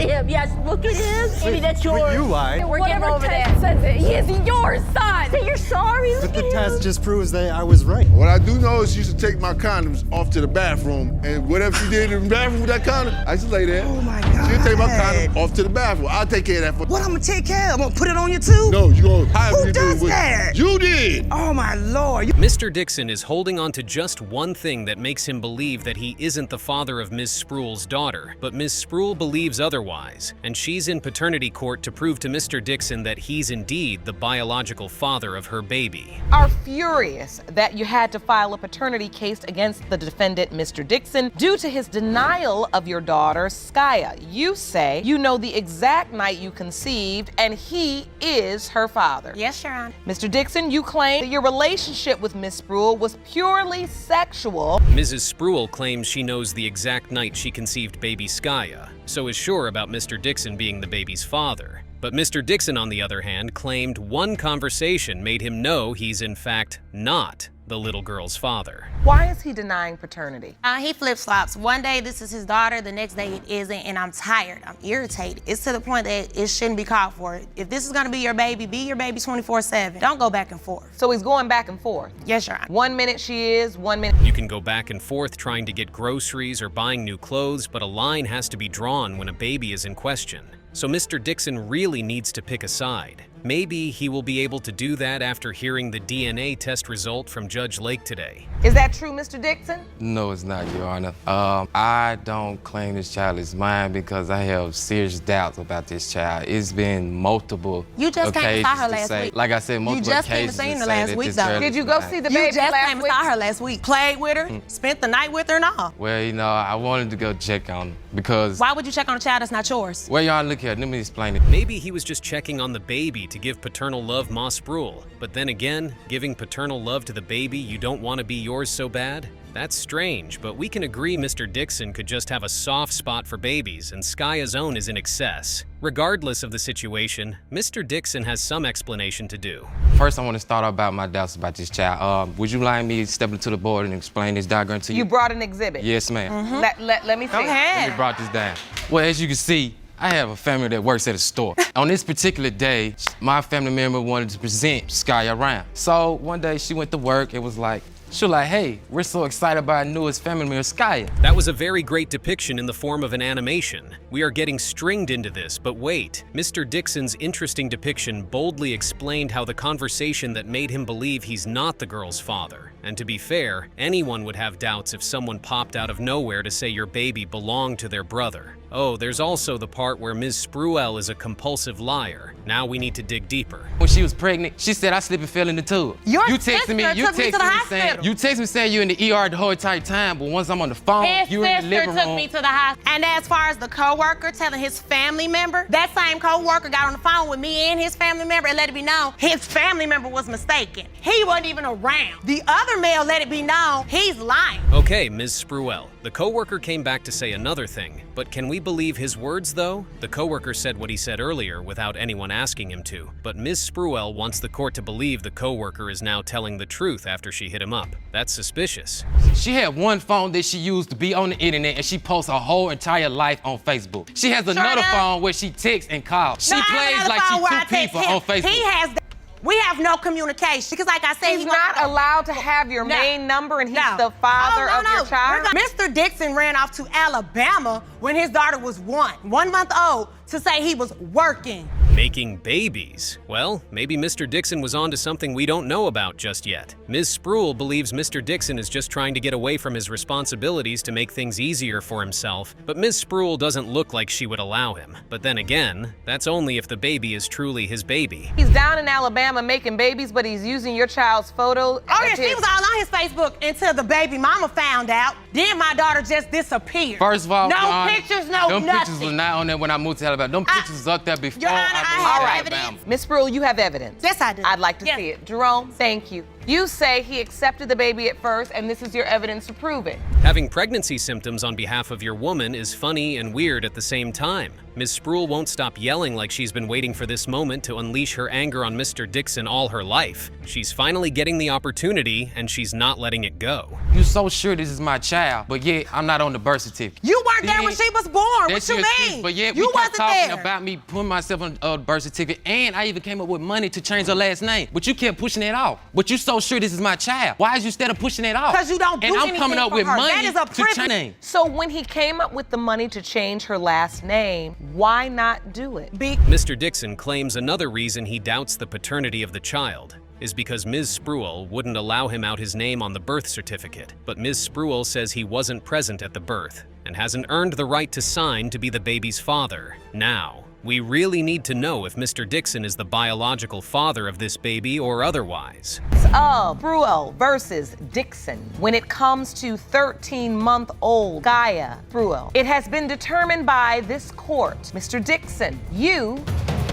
at him. Yes, look at him. Maybe that's yours. But you lied. We're getting over that. Says it. He is your son. Say you're sorry. But the test just proves that I was right. What I do know is she used to take my condoms off to the bathroom, and whatever she did in the bathroom with that condom, I used to lay there. Oh my God. She'd take my condom off to the bathroom. I'll take care of that for What I'm gonna take care of? I'm gonna put it on you too? No, you gonna however Who you do does it. that? You did. Oh my Lord. Mr. Dixon is holding on to just one thing that makes him believe that he isn't the father of Ms. Spruell's daughter, but Ms. Spruell believes otherwise, and she's in paternity court to prove to Mr. Dixon that he's indeed the biological father of her baby. Are furious that you had to file a paternity case against the defendant, Mr. Dixon, due to his denial of your daughter, Skya. You say you know the exact night you conceived, and he is her father. Yes, Your Honor. Mr. Dixon, you claim that your relationship with Ms. Spruell was purely sexual. Mrs. Spruell claims she knows the exact night she conceived baby Skya, so is sure about Mr. Dixon being the baby's father. But Mr. Dixon, on the other hand, claimed one conversation made him know he's in fact not the little girl's father. Why is he denying paternity? He flip-flops. One day this is his daughter, the next day it isn't, and I'm tired. I'm irritated. It's to the point that it shouldn't be called for. If this is gonna be your baby 24/7. Don't go back and forth. So he's going back and forth? Yes, Your Honor. 1 minute she is, 1 minute. You can go back and forth trying to get groceries or buying new clothes, but a line has to be drawn when a baby is in question. So Mr. Dixon really needs to pick a side. Maybe he will be able to do that after hearing the DNA test result from Judge Lake today. Is that true, Mr. Dixon? No, it's not, Your Honor. I don't claim this child is mine because I have serious doubts about this child. It's been multiple You just came and occasions saw her to last say, week. like I said, multiple You just came and occasions seen to her say last that week, this though. girl Did is you go mine. see the You baby just last came and week? saw her last week. Played with her, spent the night with her, and all. Well, you know, I wanted to go check on her because, Why would you check on a child that's not yours? well, Your Honor, look here, let me explain it. Maybe he was just checking on the baby to give paternal love Ma Spruell. But then again, giving paternal love to the baby you don't want to be yours so bad? That's strange, but we can agree Mr. Dixon could just have a soft spot for babies and Skya's own is in excess. Regardless of the situation, Mr. Dixon has some explanation to do. First, I want to start out about my doubts about this child. Would you mind me stepping to the board and explain this diagram to you? You brought an exhibit. Yes, ma'am. Let me see. Go ahead. Let me brought this down. Well, as you can see, I have a family that works at a store. On this particular day, my family member wanted to present Skya around. So one day she went to work and was like, hey, we're so excited about our newest family member, Skya. That was a very great depiction in the form of an animation. We are getting stringed into this, but wait. Mr. Dixon's interesting depiction boldly explained how the conversation that made him believe he's not the girl's father. And to be fair, anyone would have doubts if someone popped out of nowhere to say your baby belonged to their brother. Oh, there's also the part where Ms. Spruell is a compulsive liar. Now we need to dig deeper. When she was pregnant, she said, I slipped and fell in the tub. Your you sister texted me, took me to the hospital. You texted me saying you in the ER the whole entire time, but once I'm on the phone, His you in the sister living took room. me to the hospital. And as far as the co-worker telling his family member, that same co-worker got on the phone with me and his family member and let it be known his family member was mistaken. He wasn't even around. The other male let it be known he's lying. Okay, Ms. Spruell. The coworker came back to say another thing, but can we believe his words though? The coworker said what he said earlier without anyone asking him to, but Ms. Spruell wants the court to believe the coworker is now telling the truth after she hit him up. That's suspicious. She had one phone that she used to be on the internet and she posts her whole entire life on Facebook. She has another phone where she texts and calls. She plays like she's two people on Facebook. He has We have no communication because, like I said, he's not allowed to have your main number, and he's the father of your child. Mr. Dixon ran off to Alabama when his daughter was 1 month old to say he was working. Making babies. Well, maybe Mr. Dixon was onto something we don't know about just yet. Ms. Spruell believes Mr. Dixon is just trying to get away from his responsibilities to make things easier for himself, but Ms. Spruell doesn't look like she would allow him. But then again, that's only if the baby is truly his baby. He's down in Alabama making babies, but he's using your child's photo. Oh yeah, she was all on his Facebook until the baby mama found out. Then my daughter just disappeared. First of all, no pictures, no them nothing. pictures was not on there when I moved to Alabama. Them pictures was up there before Your Honor, I moved I have to evidence. Alabama. Miss Spruell, you have evidence. Yes, I do. I'd like to see it. Jerome, thank you. You say he accepted the baby at first, and this is your evidence to prove it. Having pregnancy symptoms on behalf of your woman is funny and weird at the same time. Ms. Spruell won't stop yelling like she's been waiting for this moment to unleash her anger on Mr. Dixon all her life. She's finally getting the opportunity, and she's not letting it go. You so sure this is my child, but yet I'm not on the birth certificate. You weren't there when she was born. What That's you your excuse, mean? But yet You we kept wasn't talking there. about me putting myself on the birth certificate, and I even came up with money to change her last name. But you kept pushing it off. But you so sure this is my child. Why is you instead of pushing it off? Because you don't do And I'm anything coming up for with her. money That is a to privilege. change name. So when he came up with the money to change her last name, why not do it? Mr. Dixon claims another reason he doubts the paternity of the child is because Ms. Spruell wouldn't allow him out his name on the birth certificate. But Ms. Spruell says he wasn't present at the birth and hasn't earned the right to sign to be the baby's father. Now, we really need to know if Mr. Dixon is the biological father of this baby or otherwise. Spruell versus Dixon. When it comes to 13-month-old Gaia Spruell, it has been determined by this court, Mr. Dixon, you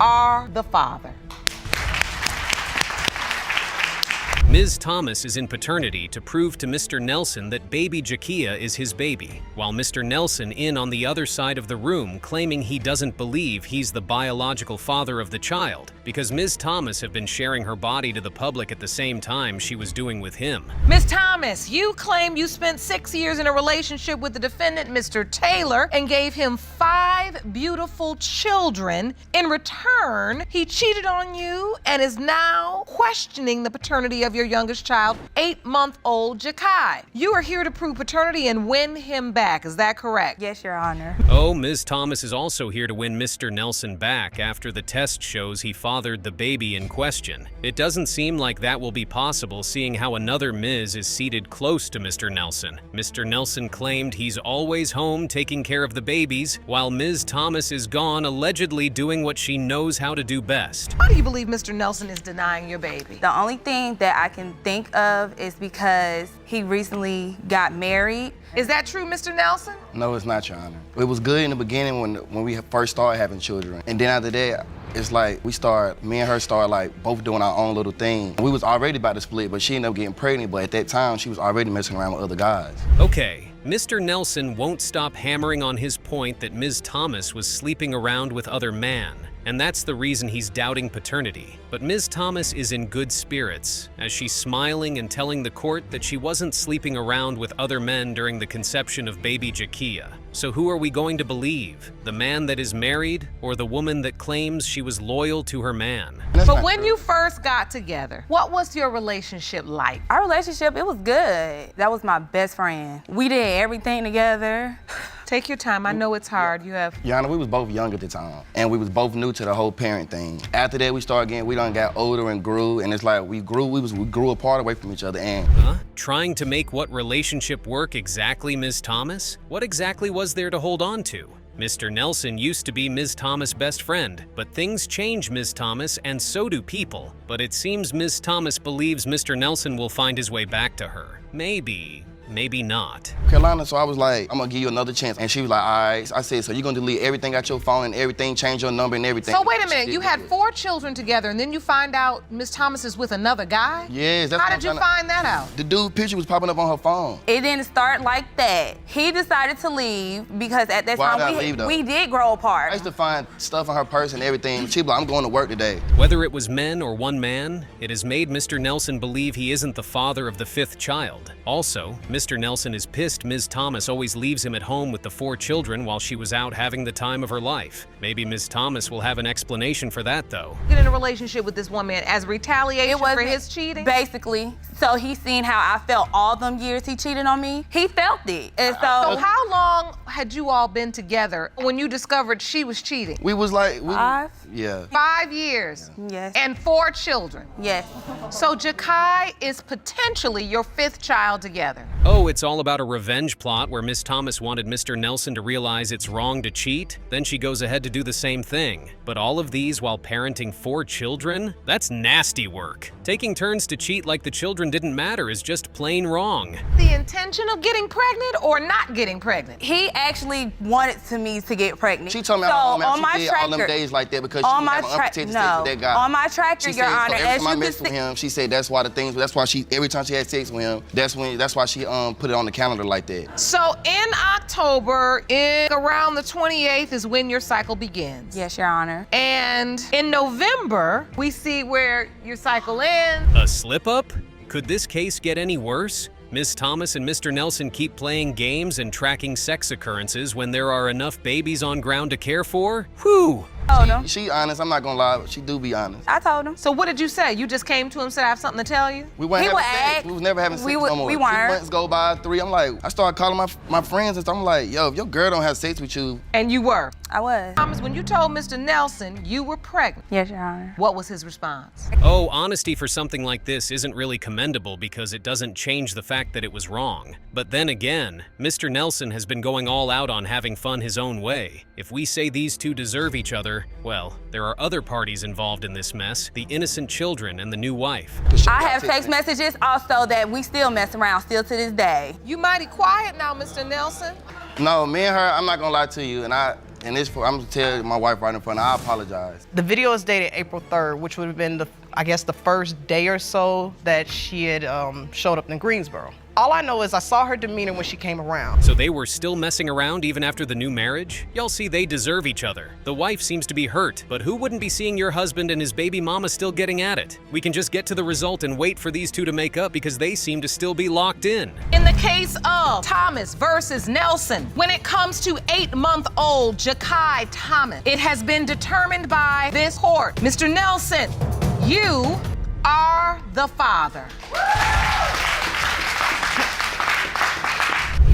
are the father. Ms. Thomas is in paternity to prove to Mr. Nelson that baby Jakia is his baby, while Mr. Nelson in on the other side of the room claiming he doesn't believe he's the biological father of the child because Ms. Thomas have been sharing her body to the public at the same time she was doing with him. Ms. Thomas, you claim you spent 6 years in a relationship with the defendant, Mr. Taylor, and gave him 5 beautiful children. In return, he cheated on you and is now questioning the paternity of your youngest child, 8-month-old Jakai. You are here to prove paternity and win him back, is that correct? Yes, Your Honor. Oh, Ms. Thomas is also here to win Mr. Nelson back after the test shows he fathered the baby in question. It doesn't seem like that will be possible seeing how another Ms. is seated close to Mr. Nelson. Mr. Nelson claimed he's always home taking care of the babies, while Ms. Thomas is gone allegedly doing what she knows how to do best. Why do you believe Mr. Nelson is denying your baby? The only thing that I can think of is because he recently got married. Is that true, Mr. Nelson? No, it's not, Your Honor. It was good in the beginning when we first started having children. And then after that, it's like me and her started like both doing our own little thing. We was already about to split, but she ended up getting pregnant, but at that time, she was already messing around with other guys. Okay, Mr. Nelson won't stop hammering on his point that Ms. Thomas was sleeping around with other men. And that's the reason he's doubting paternity. But Ms. Thomas is in good spirits, as she's smiling and telling the court that she wasn't sleeping around with other men during the conception of baby Jakia. So who are we going to believe? The man that is married, or the woman that claims she was loyal to her man? But when you first got together, what was your relationship like? Our relationship, it was good. That was my best friend. We did everything together. Take your time, I know it's hard. You have... Your Honor, we was both young at the time, and we was both new to the whole parent thing. After that, we done got older and grew, and it's like we grew apart away from each other. And Trying to make what relationship work exactly, Ms. Thomas? What exactly was there to hold on to? Mr. Nelson used to be Ms. Thomas' best friend, but things change, Ms. Thomas, and so do people. But it seems Ms. Thomas believes Mr. Nelson will find his way back to her. Maybe not. Carolina, so I was like, I'm gonna give you another chance. And she was like, all right. I said, so you're gonna delete everything out your phone and everything, change your number and everything. So wait a minute, you had 4 children together and then you find out Miss Thomas is with another guy? Yes, that's How what did you I'm trying find that out? The dude picture was popping up on her phone. It didn't start like that. He decided to leave because at that Why did I time leave, though? we did grow apart. I used to find stuff in her purse and everything. She was like, I'm going to work today. Whether it was men or one man, it has made Mr. Nelson believe he isn't the father of the 5th child. Also, Mr. Nelson is pissed Ms. Thomas always leaves him at home with the 4 children while she was out having the time of her life. Maybe Ms. Thomas will have an explanation for that, though. Get in a relationship with this one man as retaliation for his cheating? Basically. So he seen how I felt all them years he cheated on me. He felt it. And So how long had you all been together when you discovered she was cheating? We was like, 5? Yeah. 5 years? Yes. And 4 children? Yes. So Jakai is potentially your 5th child together? Oh, it's all about a revenge plot where Miss Thomas wanted Mr. Nelson to realize it's wrong to cheat? Then she goes ahead to do the same thing. But all of these while parenting 4 children? That's nasty work. Taking turns to cheat like the children didn't matter is just plain wrong. The intention of getting pregnant or not getting pregnant? He actually wanted me to get pregnant. She told me on my she did all them days like that because she on was my having unprotected sex with that guy. On my tractor, She Your said, Honor, so every as time I you messed can with see. him, she said that's why she every time she had sex with him, that's why she put it on the calendar like that. So in October, around the 28th is when your cycle begins. Yes, Your Honor. And in November, we see where your cycle ends. A slip-up? Could this case get any worse? Miss Thomas and Mr. Nelson keep playing games and tracking sex occurrences when there are enough babies on ground to care for? Whew! She honest, I'm not gonna lie, she do be honest. I told him. So what did you say? You just came to him and said, I have something to tell you? We weren't having sex. We was never having sex no more. 2 months go by, 3, I'm like, I started calling my friends and stuff. I'm like, yo, if your girl don't have sex with you. And you were? I was. Thomas, when you told Mr. Nelson you were pregnant. Yes, Your Honor. What was his response? Oh, honesty for something like this isn't really commendable because it doesn't change the fact that it was wrong. But then again, Mr. Nelson has been going all out on having fun his own way. If we say these two deserve each other, well, there are other parties involved in this mess, the innocent children and the new wife. I have text messages also that we still mess around, still to this day. You mighty quiet now, Mr. Nelson. No, me and her, I'm not gonna lie to you, I'm gonna tell my wife right in front, I apologize. The video is dated April 3rd, which would have been the first day or so that she had showed up in Greensboro. All I know is I saw her demeanor when she came around. So they were still messing around even after the new marriage? Y'all see, they deserve each other. The wife seems to be hurt, but who wouldn't be seeing your husband and his baby mama still getting at it? We can just get to the result and wait for these two to make up because they seem to still be locked in. In the case of Thomas versus Nelson, when it comes to 8-month-old Jakai Thomas, it has been determined by this court. Mr. Nelson, you are the father.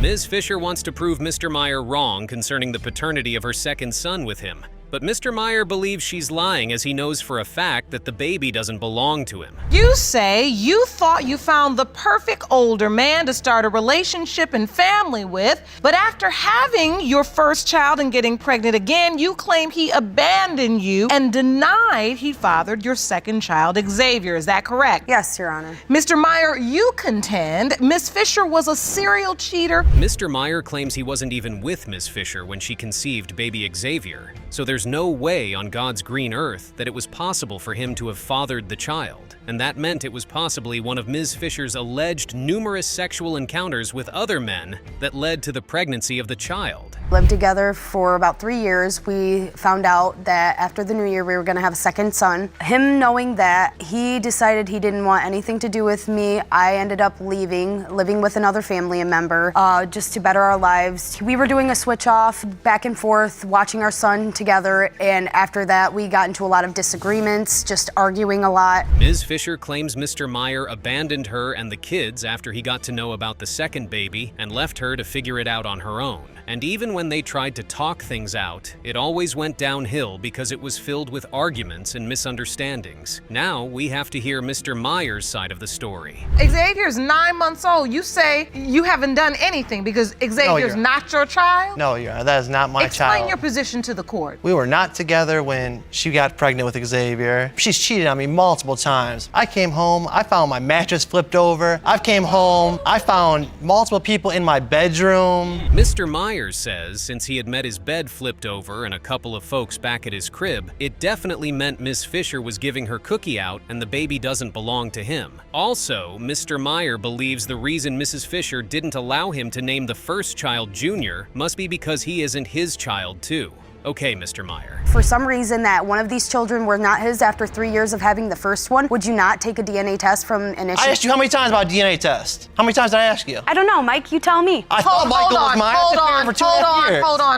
Ms. Fischer wants to prove Mr. Meyer wrong concerning the paternity of her second son with him. But Mr. Meyer believes she's lying as he knows for a fact that the baby doesn't belong to him. You say you thought you found the perfect older man to start a relationship and family with, but after having your first child and getting pregnant again, you claim he abandoned you and denied he fathered your second child, Xavier. Is that correct? Yes, Your Honor. Mr. Meyer, you contend Miss Fischer was a serial cheater. Mr. Meyer claims he wasn't even with Miss Fischer when she conceived baby Xavier, so there's no way on God's green earth that it was possible for him to have fathered the child, and that meant it was possibly one of Ms. Fischer's alleged numerous sexual encounters with other men that led to the pregnancy of the child. Lived together for about 3 years. We found out that after the new year we were gonna have a second son. Him knowing that, he decided he didn't want anything to do with me. I ended up living with another family member, just to better our lives. We were doing a switch off, back and forth, watching our son together, and after that we got into a lot of disagreements, just arguing a lot. Ms. Fischer claims Mr. Meyer abandoned her and the kids after he got to know about the second baby and left her to figure it out on her own. And even when they tried to talk things out, it always went downhill because it was filled with arguments and misunderstandings. Now we have to hear Mr. Meyer's side of the story. Xavier's 9 months old. You say you haven't done anything because Xavier's not your child? No, Your Honor, that is not my child. Explain your position to the court. We were not together when she got pregnant with Xavier. She's cheated on me multiple times. I came home, I found my mattress flipped over. I came home, I found multiple people in my bedroom. Mr. Meyer says since he had met his bed flipped over and a couple of folks back at his crib, it definitely meant Miss Fischer was giving her cookie out and the baby doesn't belong to him. Also, Mr. Meyer believes the reason Mrs. Fischer didn't allow him to name the first child Junior must be because he isn't his child too. Okay, Mr. Meyer. For some reason that one of these children were not his after 3 years of having the first one, would you not take a DNA test from initial? I asked you how many times about a DNA test? How many times did I ask you? I don't know, Mike, you tell me. I thought Michael was mine.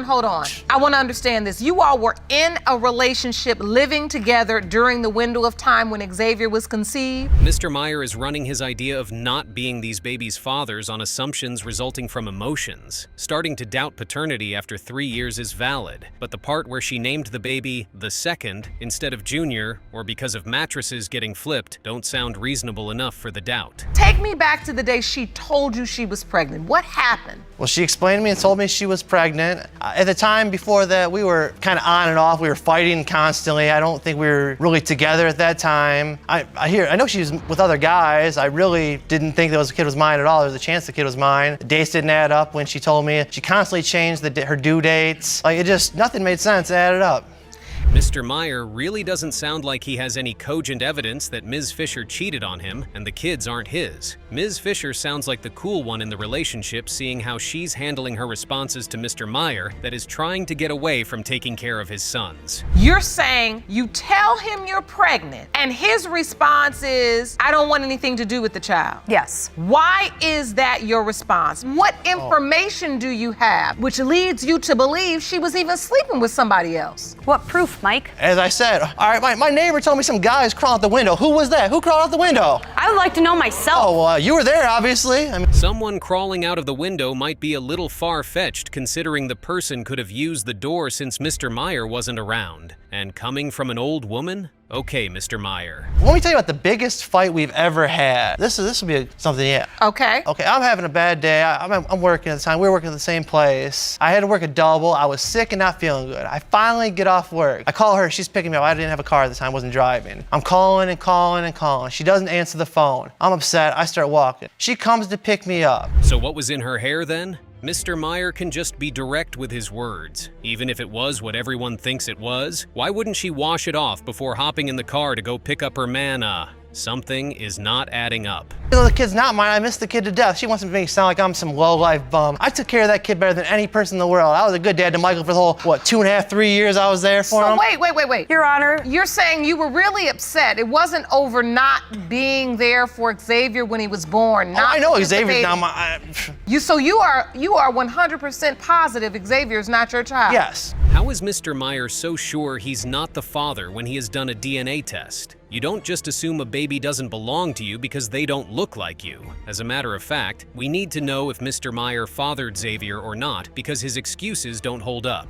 Hold on. I want to understand this. You all were in a relationship living together during the window of time when Xavier was conceived? Mr. Meyer is running his idea of not being these babies' fathers on assumptions resulting from emotions. Starting to doubt paternity after 3 years is valid, but the part where she named the baby the second instead of Junior, or because of mattresses getting flipped, don't sound reasonable enough for the doubt. Take me back to the day she told you she was pregnant. What happened? Well, she explained to me and told me she was pregnant. At the time before that, we were kind of on and off. We were fighting constantly. I don't think we were really together at that time. I know she was with other guys. I really didn't think the kid was mine at all. There was a chance the kid was mine. The dates didn't add up when she told me. She constantly changed her due dates. Like, nothing made sense. It added up. Mr. Meyer really doesn't sound like he has any cogent evidence that Ms. Fischer cheated on him and the kids aren't his. Ms. Fischer sounds like the cool one in the relationship, seeing how she's handling her responses to Mr. Meyer that is trying to get away from taking care of his sons. You're saying you tell him you're pregnant and his response is, I don't want anything to do with the child. Yes. Why is that your response? What information do you have which leads you to believe she was even sleeping with somebody else? What proof, Mike? As I said, all right, my neighbor told me some guys crawled out the window. Who was that? Who crawled out the window? I would like to know myself. Oh, well, you were there, obviously. Someone crawling out of the window might be a little far-fetched considering the person could have used the door since Mr. Meyer wasn't around. And coming from an old woman? Okay, Mr. Meyer. Let me tell you about the biggest fight we've ever had. This will be something, yeah. Okay. Okay, I'm having a bad day. I'm working at the time. We were working at the same place. I had to work a double. I was sick and not feeling good. I finally get off work. I call her. She's picking me up. I didn't have a car at the time. Wasn't driving. I'm calling and calling and calling. She doesn't answer the phone. I'm upset. I start walking. She comes to pick me up. So what was in her hair then? Mr. Meyer can just be direct with his words. Even if it was what everyone thinks it was, why wouldn't she wash it off before hopping in the car to go pick up her man? Something is not adding up. The kid's not mine. I miss the kid to death. She wants to make me sound like I'm some low-life bum. I took care of that kid better than any person in the world. I was a good dad to Michael for the whole, 2.5, 3 years I was there for him. Wait. Your Honor. You're saying you were really upset. It wasn't over not being there for Xavier when he was born. I know Xavier's not my... So you are 100% positive Xavier's not your child? Yes. How is Mr. Meyer so sure he's not the father when he has done a DNA test? You don't just assume a baby doesn't belong to you because they don't look like you. As a matter of fact, we need to know if Mr. Meyer fathered Xavier or not because his excuses don't hold up.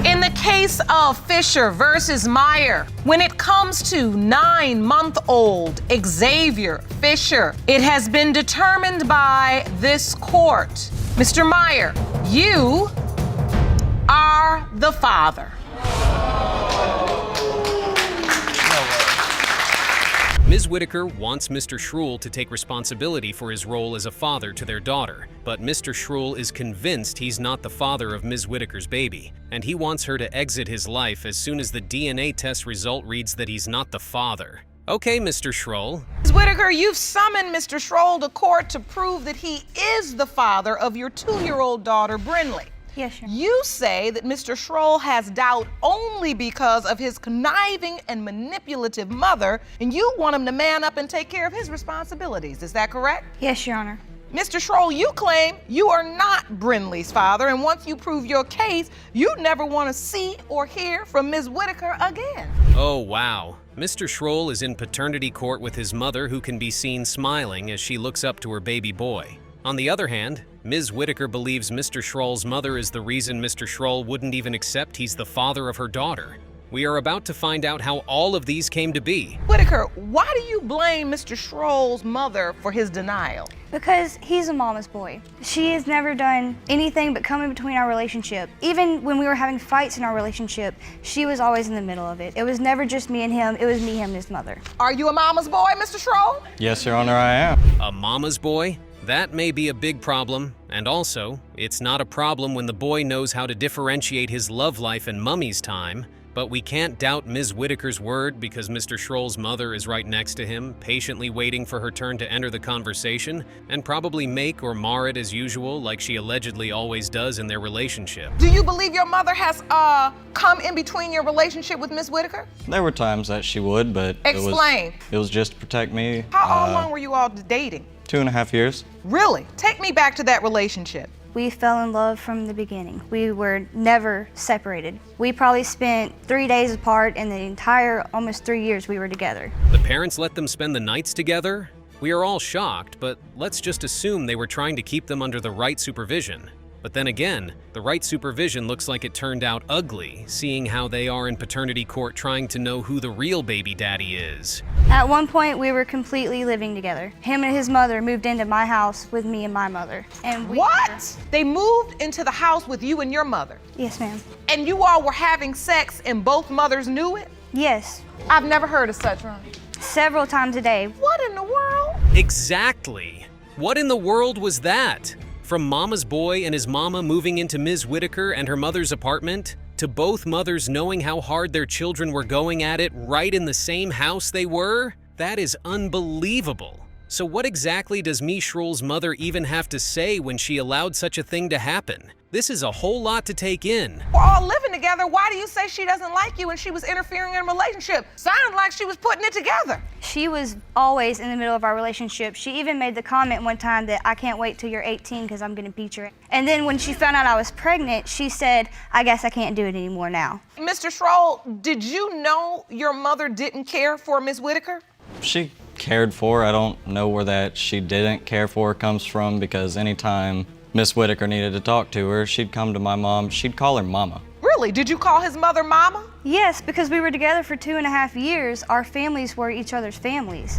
In the case of Fischer versus Meyer, when it comes to 9-month-old Xavier Fischer, it has been determined by this court. Mr. Meyer, you are the father. Ms. Whitaker wants Mr. Schrull to take responsibility for his role as a father to their daughter, but Mr. Schrull is convinced he's not the father of Ms. Whitaker's baby, and he wants her to exit his life as soon as the DNA test result reads that he's not the father. Okay, Mr. Schrull. Ms. Whitaker, you've summoned Mr. Schrull to court to prove that he is the father of your 2-year-old daughter, Brinley. Yes, Your Honor. You say that Mr. Schrull has doubt only because of his conniving and manipulative mother, and you want him to man up and take care of his responsibilities. Is that correct? Yes, Your Honor. Mr. Schrull, you claim you are not Brinley's father, and once you prove your case, you never want to see or hear from Ms. Whitaker again. Oh, wow. Mr. Schrull is in paternity court with his mother, who can be seen smiling as she looks up to her baby boy. On the other hand, Ms. Whitaker believes Mr. Schrull's mother is the reason Mr. Schrull wouldn't even accept he's the father of her daughter. We are about to find out how all of these came to be. Whitaker, why do you blame Mr. Schrull's mother for his denial? Because he's a mama's boy. She has never done anything but come in between our relationship. Even when we were having fights in our relationship, she was always in the middle of it. It was never just me and him, it was me, him, and his mother. Are you a mama's boy, Mr. Schrull? Yes, Your Honor, I am. A mama's boy? That may be a big problem, and also, it's not a problem when the boy knows how to differentiate his love life and mummy's time. But we can't doubt Ms. Whitaker's word because Mr. Schrull's mother is right next to him, patiently waiting for her turn to enter the conversation, and probably make or mar it as usual, like she allegedly always does in their relationship. Do you believe your mother has come in between your relationship with Ms. Whitaker? There were times that she would, but Explain. It was just to protect me. How long were you all dating? 2.5 years. Really? Take me back to that relationship. We fell in love from the beginning. We were never separated. We probably spent 3 days apart in the entire almost 3 years we were together. The parents let them spend the nights together? We are all shocked, but let's just assume they were trying to keep them under the right supervision. But then again, the right supervision looks like it turned out ugly, seeing how they are in paternity court trying to know who the real baby daddy is. At one point, we were completely living together. Him and his mother moved into my house with me and my mother. And What? They moved into the house with you and your mother? Yes, ma'am. And you all were having sex and both mothers knew it? Yes. I've never heard of such, Ron. Several times a day. What in the world? Exactly. What in the world was that? From Mama's boy and his mama moving into Ms. Whitaker and her mother's apartment, to both mothers knowing how hard their children were going at it right in the same house they were? That is unbelievable. So what exactly does Ms. Schrull's mother even have to say when she allowed such a thing to happen? This is a whole lot to take in. We're all living together. Why do you say she doesn't like you and she was interfering in a relationship? Sounded like she was putting it together. She was always in the middle of our relationship. She even made the comment one time that I can't wait till you're 18 because I'm gonna beat your ass. And then when she found out I was pregnant, she said, I guess I can't do it anymore now. Mr. Schrull, did you know your mother didn't care for Ms. Whitaker? She cared for her. I don't know where that she didn't care for her comes from, because anytime Miss Whitaker needed to talk to her, she'd come to my mom. She'd call her Mama. Really? Did you call his mother Mama? Yes, because we were together for 2.5 years. Our families were each other's families.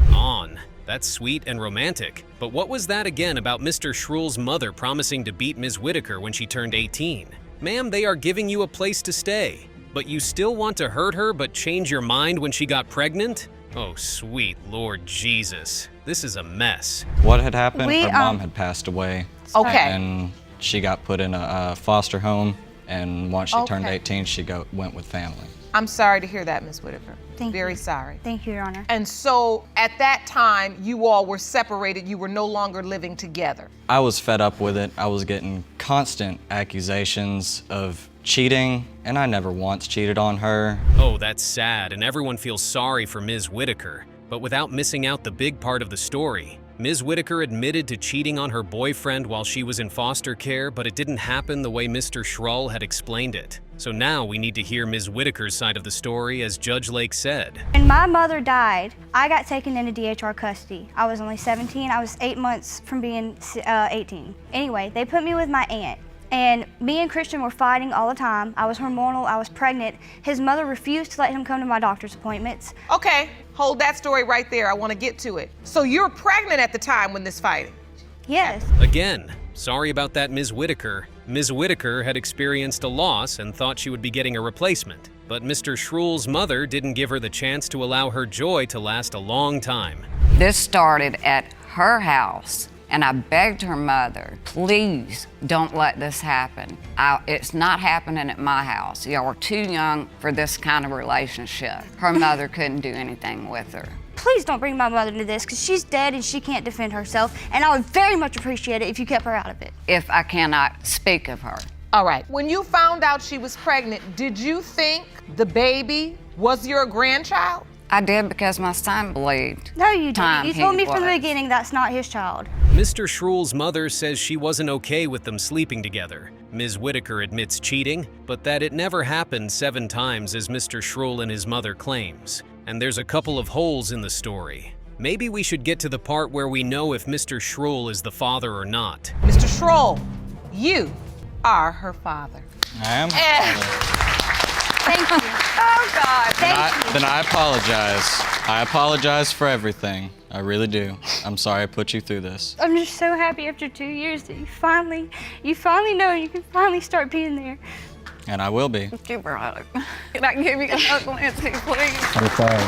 That's sweet and romantic. But what was that again about Mr. Schrull's mother promising to beat Ms. Whitaker when she turned 18? Ma'am, they are giving you a place to stay. But you still want to hurt her but change your mind when she got pregnant? Oh, sweet Lord Jesus. This is a mess. What had happened? Her mom had passed away. Okay. And she got put in a foster home, and once she turned 18, she went with family. I'm sorry to hear that, Ms. Whitaker. Very sorry. Thank you, Your Honor. And so at that time, you all were separated. You were no longer living together. I was fed up with it. I was getting constant accusations of cheating, and I never once cheated on her. Oh, that's sad, and everyone feels sorry for Ms. Whitaker. But without missing out the big part of the story, Ms. Whitaker admitted to cheating on her boyfriend while she was in foster care, but it didn't happen the way Mr. Schrull had explained it. So now we need to hear Ms. Whitaker's side of the story, as Judge Lake said. When my mother died, I got taken into DHR custody. I was only 17. I was 8 months from being 18. Anyway, they put me with my aunt. And me and Christian were fighting all the time. I was hormonal, I was pregnant. His mother refused to let him come to my doctor's appointments. Okay, hold that story right there. I want to get to it. So you're pregnant at the time when this fighting? Yes. Again, sorry about that, Ms. Whitaker. Ms. Whitaker had experienced a loss and thought she would be getting a replacement. But Mr. Schrull's mother didn't give her the chance to allow her joy to last a long time. This started at her house. And I begged her mother, please don't let this happen. It's not happening at my house. Y'all are too young for this kind of relationship. Her mother couldn't do anything with her. Please don't bring my mother into this, because she's dead and she can't defend herself, and I would very much appreciate it if you kept her out of it. If I cannot speak of her. All right. When you found out she was pregnant, did you think the baby was your grandchild? I did, because my son believed. No, you didn't. You told me from the beginning that's not his child. Mr. Schrull's mother says she wasn't okay with them sleeping together. Ms. Whitaker admits cheating, but that it never happened 7 times as Mr. Schrull and his mother claims. And there's a couple of holes in the story. Maybe we should get to the part where we know if Mr. Schrull is the father or not. Mr. Schrull, you are her father. I am. Thank you. Oh, God. Thank you. Then I apologize. I apologize for everything. I really do. I'm sorry I put you through this. I'm just so happy after 2 years that you finally know you can finally start being there. And I will be. Give her a hug. Can I give you a hug, Nancy, please? I'm sorry.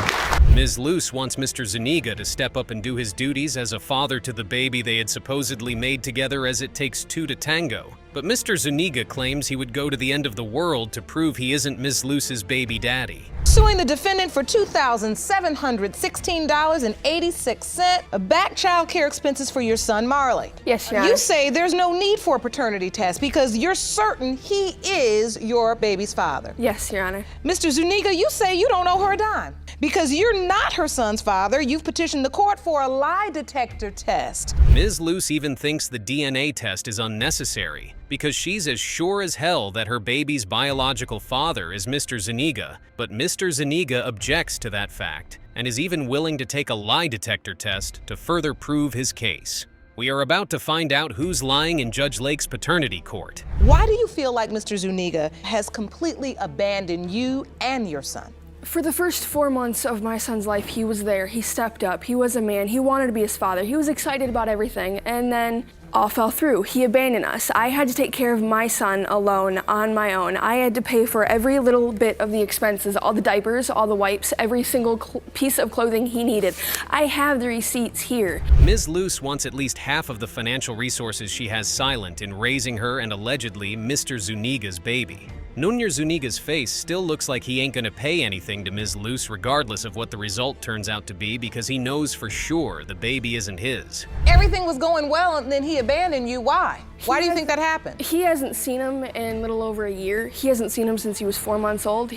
Ms. Luce wants Mr. Zuniga to step up and do his duties as a father to the baby they had supposedly made together, as it takes 2 to tango. But Mr. Zuniga claims he would go to the end of the world to prove he isn't Ms. Luce's baby daddy. Suing the defendant for $2,716.86 back child care expenses for your son, Marley. Yes, Your Honor. You say there's no need for a paternity test because you're certain he is your baby's father. Yes, Your Honor. Mr. Zuniga, you say you don't owe her a dime. Because you're not her son's father, you've petitioned the court for a lie detector test. Ms. Luce even thinks the DNA test is unnecessary because she's as sure as hell that her baby's biological father is Mr. Zuniga, but Mr. Zuniga objects to that fact and is even willing to take a lie detector test to further prove his case. We are about to find out who's lying in Judge Lake's paternity court. Why do you feel like Mr. Zuniga has completely abandoned you and your son? For the first 4 months of my son's life, he was there. He stepped up. He was a man. He wanted to be his father. He was excited about everything. And then all fell through. He abandoned us. I had to take care of my son alone, on my own. I had to pay for every little bit of the expenses, all the diapers, all the wipes, every single piece of clothing he needed. I have the receipts here. Ms. Luce wants at least half of the financial resources she has silent in raising her and allegedly Mr. Zuniga's baby. Nunyer Zuniga's face still looks like he ain't gonna pay anything to Ms. Luce regardless of what the result turns out to be because he knows for sure the baby isn't his. Everything was going well and then he abandoned you. Why? Why do you think that happened? He hasn't seen him in a little over a year. He hasn't seen him since he was 4 months old.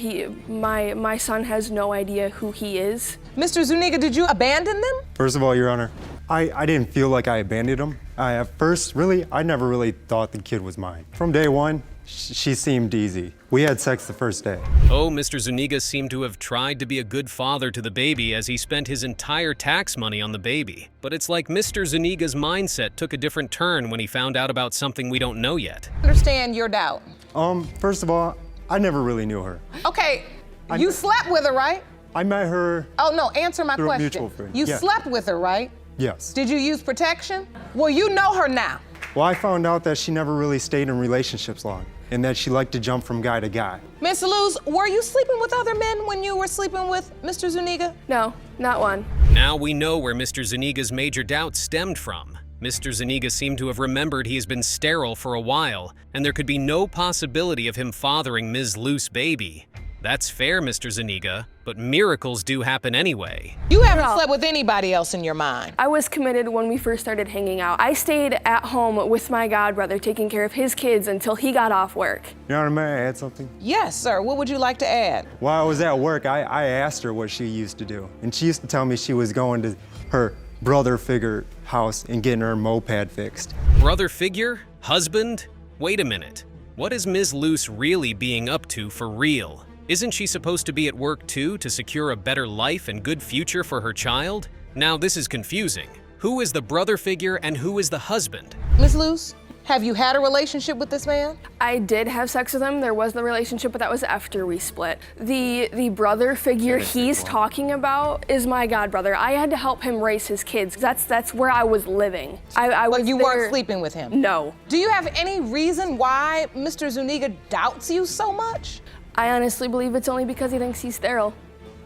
My son has no idea who he is. Mr. Zuniga, did you abandon them? First of all, Your Honor, I didn't feel like I abandoned him. At first, really, I never really thought the kid was mine. From day one, she seemed easy. We had sex the first day. Oh, Mr. Zuniga seemed to have tried to be a good father to the baby as he spent his entire tax money on the baby. But it's like Mr. Zuniga's mindset took a different turn when he found out about something we don't know yet. Understand your doubt. First of all, I never really knew her. Okay, you slept with her, right? I met her. Oh no, answer my through a question. mutual friend. You Yeah. slept with her, right? Yes. Did you use protection? Well, you know her now. Well, I found out that she never really stayed in relationships long and that she liked to jump from guy to guy. Miss Luz, were you sleeping with other men when you were sleeping with Mr. Zuniga? No, not one. Now we know where Mr. Zuniga's major doubts stemmed from. Mr. Zuniga seemed to have remembered he has been sterile for a while, and there could be no possibility of him fathering Ms. Luce's baby. That's fair, Mr. Zuniga, but miracles do happen anyway. You haven't slept with anybody else in your mind. I was committed when we first started hanging out. I stayed at home with my godbrother, taking care of his kids until he got off work. Your Honor, may I add something? Yes, sir. What would you like to add? While I was at work, I asked her what she used to do. And she used to tell me she was going to her brother figure house and getting her moped fixed. Brother figure? Husband? Wait a minute. What is Ms. Luce really being up to for real? Isn't she supposed to be at work too to secure a better life and good future for her child? Now this is confusing. Who is the brother figure and who is the husband? Miss Luce, have you had a relationship with this man? I did have sex with him. There was the relationship, but that was after we split. The brother figure he's talking about is my godbrother. I had to help him raise his kids. That's where I was living. But you weren't sleeping with him? No. Do you have any reason why Mr. Zuniga doubts you so much? I honestly believe it's only because he thinks he's sterile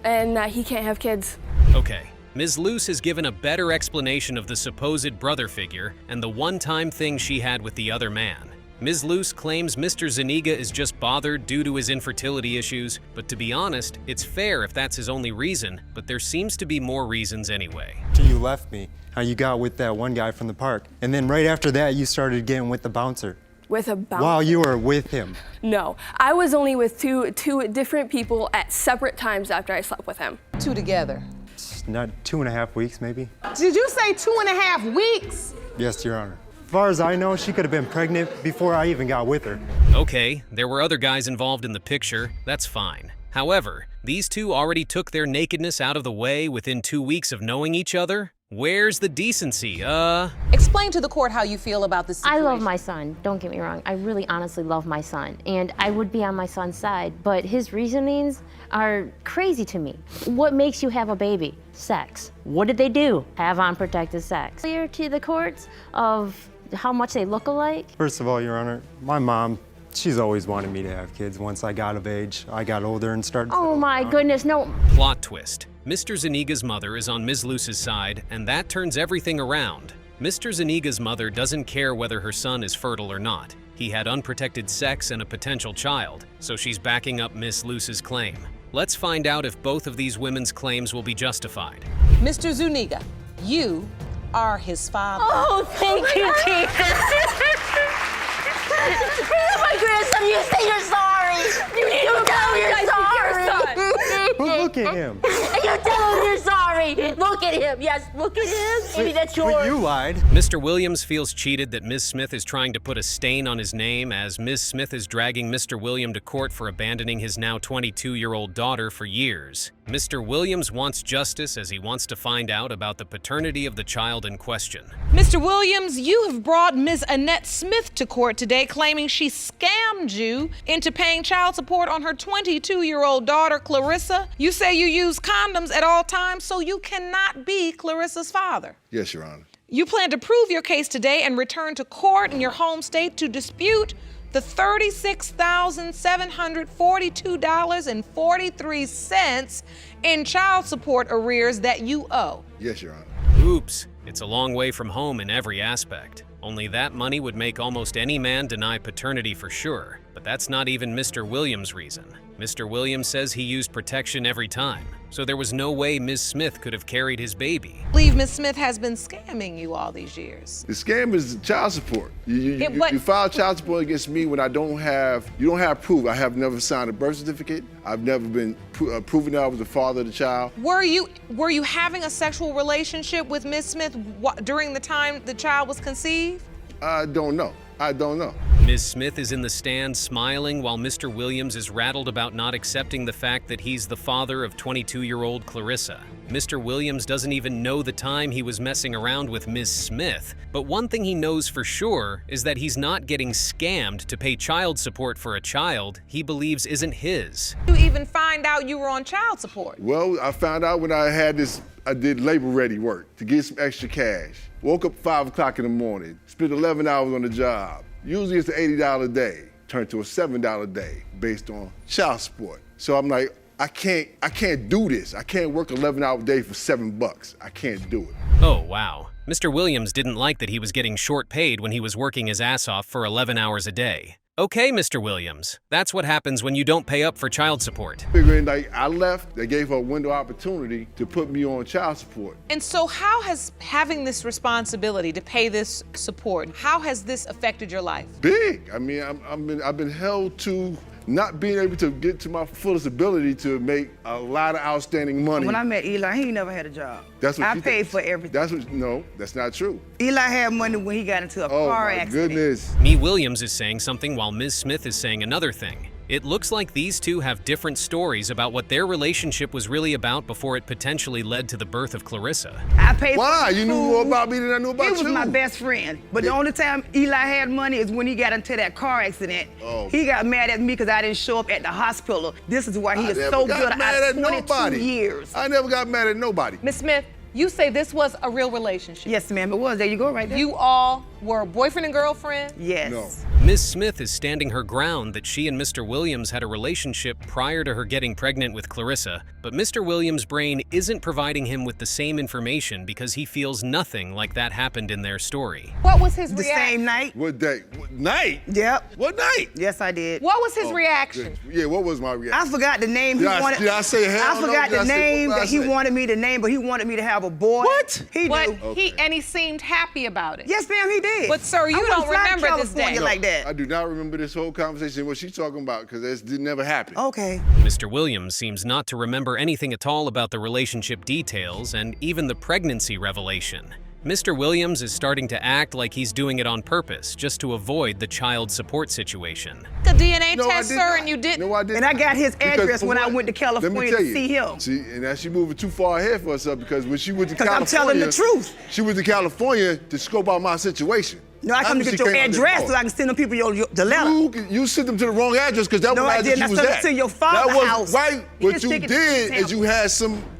and that he can't have kids. Okay, Ms. Luce has given a better explanation of the supposed brother figure and the one-time thing she had with the other man. Ms. Luce claims Mr. Zuniga is just bothered due to his infertility issues, but to be honest, it's fair if that's his only reason, but there seems to be more reasons anyway. Till you left me, how you got with that one guy from the park. And then right after that, you started getting with the bouncer. With a bouncer? While you were with him. No, I was only with two different people at separate times after I slept with him. Two together? Not 2.5 weeks, maybe. Did you say 2.5 weeks? Yes, Your Honor. As far as I know, she could have been pregnant before I even got with her. Okay, there were other guys involved in the picture, that's fine. However, these two already took their nakedness out of the way within 2 weeks of knowing each other? Where's the decency? Explain to the court how you feel about this situation. I love my son, don't get me wrong. I really honestly love my son, and I would be on my son's side, but his reasonings are crazy to me. What makes you have a baby? Sex. What did they do? Have unprotected sex. Clear to the courts of how much they look alike? First of all, Your Honor, my mom, she's always wanted me to have kids. Once I got of age, I got older and started. Oh my goodness, no. Plot twist. Mr. Zuniga's mother is on Ms. Luce's side, and that turns everything around. Mr. Zuniga's mother doesn't care whether her son is fertile or not. He had unprotected sex and a potential child, so she's backing up Ms. Luce's claim. Let's find out if both of these women's claims will be justified. Mr. Zuniga, you are his father. Oh, thank you, Jesus. My grandson, you say you're sorry. You need to tell him you're sorry. Look at him. And you tell him you're sorry. Look at him. Yes, look at him. Maybe that's yours. But you lied. Mr. Williams feels cheated that Ms. Smith is trying to put a stain on his name as Ms. Smith is dragging Mr. William to court for abandoning his now 22-year-old daughter for years. Mr. Williams wants justice as he wants to find out about the paternity of the child in question. Mr. Williams, you have brought Ms. Annette Smith to court today claiming she scammed you into paying child support on her 22-year-old daughter, Clarissa. You say you use condoms at all times, so you cannot be Clarissa's father. Yes, Your Honor. You plan to prove your case today and return to court in your home state to dispute the $36,742.43 in child support arrears that you owe. Yes, Your Honor. Oops, it's a long way from home in every aspect. Only that money would make almost any man deny paternity for sure. But that's not even Mr. Williams' reason. Mr. Williams says he used protection every time, so there was no way Ms. Smith could have carried his baby. I believe Ms. Smith has been scamming you all these years. The scam is child support. You file child support against me when you don't have proof. I have never signed a birth certificate. I've never been proven that I was the father of the child. Were you having a sexual relationship with Ms. Smith during the time the child was conceived? I don't know. Ms. Smith is in the stand smiling while Mr. Williams is rattled about not accepting the fact that he's the father of 22-year-old Clarissa. Mr. Williams doesn't even know the time he was messing around with Ms. Smith, but one thing he knows for sure is that he's not getting scammed to pay child support for a child he believes isn't his. You even find out you were on child support? Well, I found out when I did labor-ready work to get some extra cash. Woke up 5 o'clock in the morning, spent 11 hours on the job. Usually it's an $80 a day, turned to a $7 a day based on child support. So I'm like, I can't do this. I can't work 11 hour a day for $7. I can't do it. Oh, wow. Mr. Williams didn't like that he was getting short paid when he was working his ass off for 11 hours a day. Okay, Mr. Williams, that's what happens when you don't pay up for child support. Figuring like I left, they gave her a window opportunity to put me on child support. And so how has having this responsibility to pay this support, how has this affected your life? Big. I mean, I've been held to not being able to get to my fullest ability to make a lot of outstanding money. When I met Eli, he never had a job. That's what I paid for everything. No, that's not true. Eli had money when he got into a car accident. Oh my goodness. Me Williams is saying something while Ms. Smith is saying another thing. It looks like these two have different stories about what their relationship was really about before it potentially led to the birth of Clarissa. I paid Why? for You knew more about me than I knew about you. He was my best friend. But the only time Eli had money is when he got into that car accident. Oh. He got mad at me because I didn't show up at the hospital. This is why he is so good out of 22 years. I never got mad at nobody. Ms. Smith, you say this was a real relationship. Yes, ma'am, it was. There you go, right there. You all were boyfriend and girlfriend? Yes. No. Ms. Smith is standing her ground that she and Mr. Williams had a relationship prior to her getting pregnant with Clarissa, but Mr. Williams' brain isn't providing him with the same information because he feels nothing like that happened in their story. What was his reaction? The same night. What day? What night? Yep. What night? Yes, I did. What was his reaction? Yeah, what was my reaction? I forgot the name Did I say hell I no? forgot Did the I say- name what did I that he say? wanted me to name, but he wanted me to have a boy. What? He But knew. he seemed happy about it. Yes, ma'am, he did. But sir, you I don't wouldn't fly to remember this California day. like that. I do not remember this whole conversation, what she's talking about, because it never happened. Okay. Mr. Williams seems not to remember anything at all about the relationship details and even the pregnancy revelation. Mr. Williams is starting to act like he's doing it on purpose, just to avoid the child support situation. The DNA No, I test, did sir, not. and you didn't. No, I didn't. And I got his Because address for when I what? went to Let me California tell to you. see him. See, and now she moving too far ahead for herself because when she went to 'Cause I'm California, telling the truth. She went to California to scope out my situation. No, I come to get your address so I can send them people the letter. You sent them to the wrong address because that No, was I the address didn't. you I was sent at. it to your father's That was house. right. You What just you stick it to did the is you had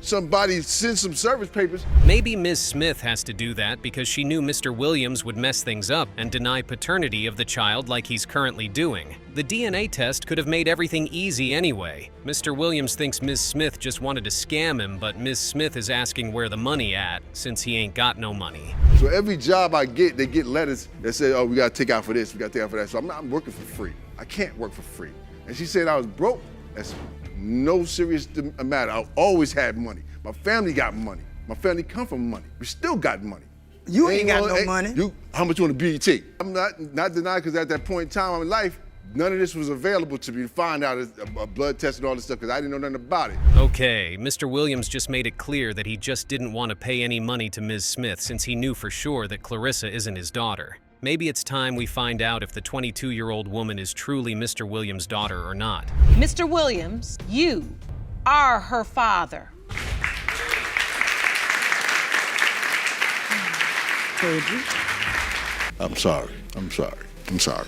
somebody send some service papers. Maybe Ms. Smith has to do that because she knew Mr. Williams would mess things up and deny paternity of the child like he's currently doing. The DNA test could have made everything easy anyway. Mr. Williams thinks Ms. Smith just wanted to scam him, but Ms. Smith is asking where the money at, since he ain't got no money. So every job I get, they get letters that say, oh, we gotta take out for this, we gotta take out for that. So I'm working for free. I can't work for free. And she said I was broke. That's no serious matter. I always had money. My family got money. My family come from money. We still got money. You ain't got no money. How much you want to BET? I'm not denying because at that point in time in life, none of this was available to me to find out a blood test and all this stuff because I didn't know nothing about it. Okay, Mr. Williams just made it clear that he just didn't want to pay any money to Ms. Smith since he knew for sure that Clarissa isn't his daughter. Maybe it's time we find out if the 22-year-old woman is truly Mr. Williams' daughter or not. Mr. Williams, you are her father. I'm sorry. I'm sorry. I'm sorry.